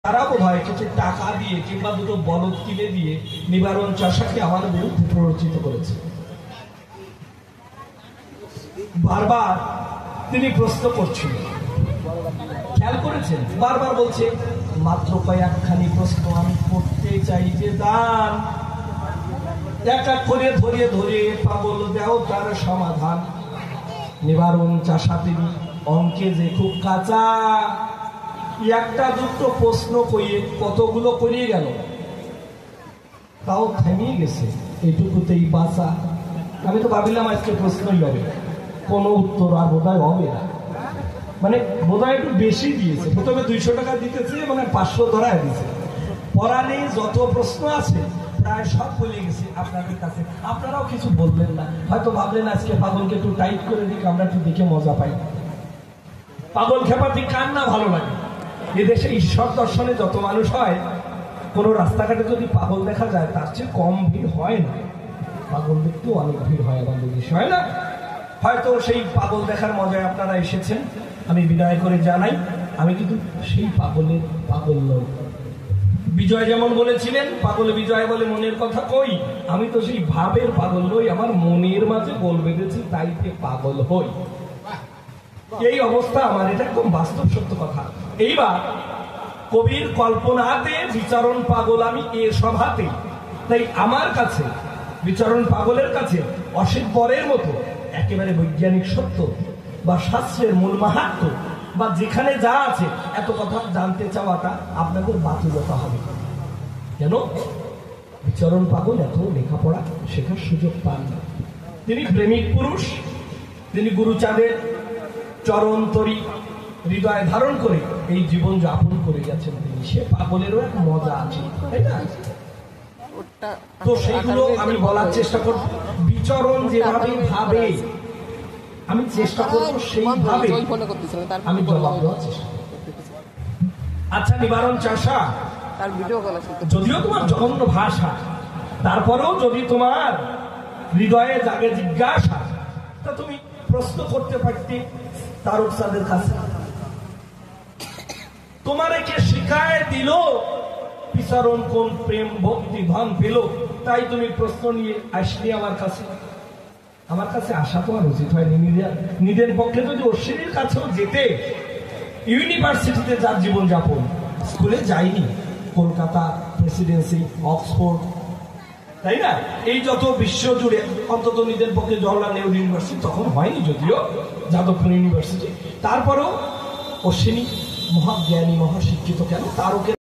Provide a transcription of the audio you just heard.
তারা বোধহয় কিছু টাকা দিয়ে কিংবা দুটো বলদ কিনে দিয়ে নিবারণ চাষাকে আমার বিরুদ্ধে প্ররোচিত করেছে। বারবার তিনি প্রশ্ন করছিলেন, খেয়াল করেছেন, বারবার বলছে মাত্র কয়েকখানি প্রশ্ন আমি করতে চাই যে দান এক এক করে ধরিয়ে ধরিয়ে পাগল দেও তার সমাধান। নিবারণ চাষা তিনি অঙ্কে যে খুব কাঁচা, একটা দুটো প্রশ্ন করিয়ে কতগুলো করিয়ে গেল, তাও থেমিয়ে গেছে এইটুকুতেই বাঁচা। আমি তো ভাবিলাম আজকে প্রশ্নই হবে, কোনো উত্তর আর বোধহয় হবে না, মানে বোধহয় একটু বেশি দিয়েছে। প্রথমে 200 টাকা দিতেছে, মানে 500 ধরায় দিয়েছে। পড়ালে যত প্রশ্ন আছে প্রায় সব বলে গেছে আপনাদের কাছে, আপনারাও কিছু বলবেন না, হয়তো ভাবলেন আজকে পাগলকে একটু টাইট করে দিক, আমরা একটু দেখে মজা পাই। পাগল খেপাতি কার না ভালো লাগে? এদেশে ঈশ্বর দর্শনে যত মানুষ হয়, কোনো রাস্তাঘাটে যদি পাগল দেখা যায় তার চেয়ে কম ভিড় হয় না। পাগল দেখতেও অনেক ভিড় হয় আমাদের দেশে, হয় না? হয়তো সেই পাগল দেখার মজায় আপনারা এসেছেন, আমি বিদায় করে জানাই আমি কিন্তু সেই পাগলের পাগল নই। বিজয় যেমন বলেছিলেন, পাগলে বিজয় বলে মনের কথা কই, আমি তো সেই ভাবের পাগল নই, আমার মনের মাঝে গোল বেঁধেছি তাইতে পাগল হই। এই অবস্থা আমার, এটা একদম বাস্তব সত্য কথা। এইবার কবির কল্পনাতে বিচরণ পাগল আমি এ সভাতে, তাই আমার কাছে বিচরণ পাগলের কাছে অসিত বরের মতো একেবারে বৈজ্ঞানিক সত্য বা শাস্ত্রের মূল মাহাত্ম্য বা যেখানে যা আছে এত কথা জানতে চাওয়াটা আপনাদের বাতুলতা হবে। কেন? বিচরণ পাগল এত লেখাপড়া শেখার সুযোগ পান না। তিনি প্রেমিক পুরুষ, তিনি গুরুচাঁদের চরণ তরি হৃদয়ে ধারণ করে এই জীবন যাপন করে গেছেন তিনি। সে পাগলেরও এক মজা আছে, তাই না? তো সেইগুলো আমি বলার চেষ্টা করব। বিচরণ যেভাবে ভাবে আমি চেষ্টা করবো সেইভাবে আমি জবাব দেওয়ার চেষ্টা করব। আচ্ছা নিবারণ চাষা, যদিও তোমার জঘন্য ভাষা, তারপরেও যদি তোমার হৃদয়ে জাগে জিজ্ঞাসা, তা তুমি প্রশ্ন করতে পারতে তারকসাদের কাছে, তোমারে কে শিখায় দিল বিচরণ কোন প্রেম ভক্তি ধন পেল, তাই তুমি প্রশ্ন নিয়ে আসলে আমার কাছে। আমার কাছে আসা তোমার উচিত হয়নি। নিজের পক্ষে যদি অশ্বিনীর কাছেও যেতে, ইউনিভার্সিটিতে যার জীবন যাপন, স্কুলে যাইনি, কলকাতা প্রেসিডেন্সি, অক্সফোর্ড, তাই না, এই যত বিশ্ব জুড়ে অন্তত নিজের পক্ষে জওহরলাল নেহরু ইউনিভার্সিটি তখন হয়নি, যদিও যাদবপুর ইউনিভার্সিটি, তারপরেও অশ্বিনী মহাজ্ঞানী মহাশিক্ষিত, কেন তারকে